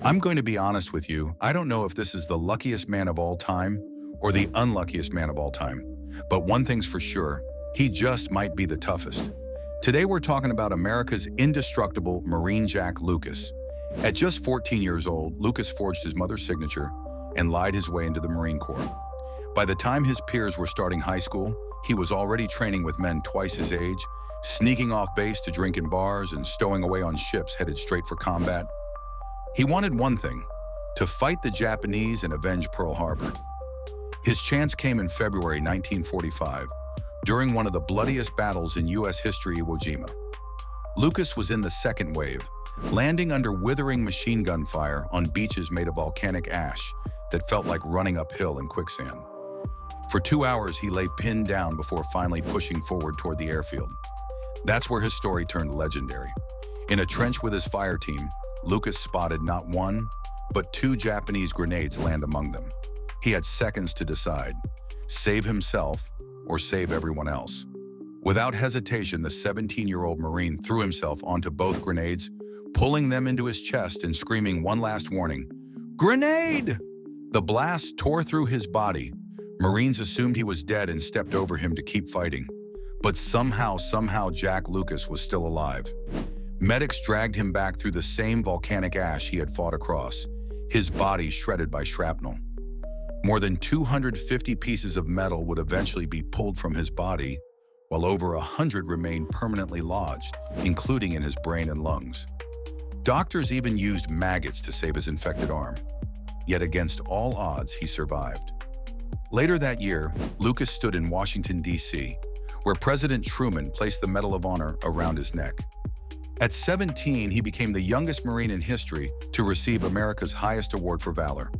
I'm going to be honest with you, I don't know if this is the luckiest man of all time or the unluckiest man of all time. But one thing's for sure, he just might be the toughest. Today we're talking about America's indestructible Marine Jack Lucas. At just 14 years old, Lucas forged his mother's signature and lied his way into the Marine Corps. By the time his peers were starting high school, he was already training with men twice his age, sneaking off base to drink in bars and stowing away on ships headed straight for combat. He wanted one thing, to fight the Japanese and avenge Pearl Harbor. His chance came in February 1945, during one of the bloodiest battles in U.S. history, Iwo Jima. Lucas was in the second wave, landing under withering machine gun fire on beaches made of volcanic ash that felt like running uphill in quicksand. For 2 hours, he lay pinned down before finally pushing forward toward the airfield. That's where his story turned legendary. In a trench with his fire team, Lucas spotted not one, but 2 Japanese grenades land among them. He had seconds to decide, save himself or save everyone else. Without hesitation, the 17-year-old Marine threw himself onto both grenades, pulling them into his chest and screaming one last warning, "Grenade!" The blast tore through his body. Marines assumed he was dead and stepped over him to keep fighting. But somehow Jack Lucas was still alive. Medics dragged him back through the same volcanic ash he had fought across, his body shredded by shrapnel. More than 250 pieces of metal would eventually be pulled from his body, while over 100 remained permanently lodged, including in his brain and lungs. Doctors even used maggots to save his infected arm. Yet against all odds, he survived. Later that year, Lucas stood in Washington, D.C., where President Truman placed the Medal of Honor around his neck. At 17, he became the youngest Marine in history to receive America's highest award for valor.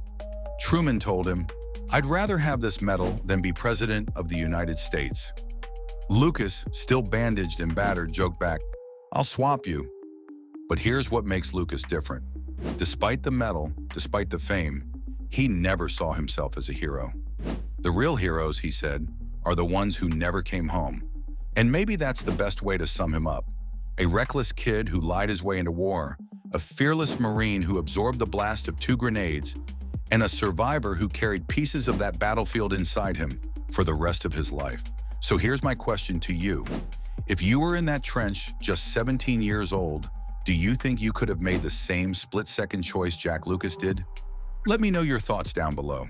Truman told him, "I'd rather have this medal than be President of the United States." Lucas, still bandaged and battered, joked back, "I'll swap you." But here's what makes Lucas different. Despite the medal, despite the fame, he never saw himself as a hero. The real heroes, he said, are the ones who never came home. And maybe that's the best way to sum him up. A reckless kid who lied his way into war, a fearless Marine who absorbed the blast of 2 grenades, and a survivor who carried pieces of that battlefield inside him for the rest of his life. So here's my question to you. If you were in that trench, just 17 years old, do you think you could have made the same split-second choice Jack Lucas did? Let me know your thoughts down below.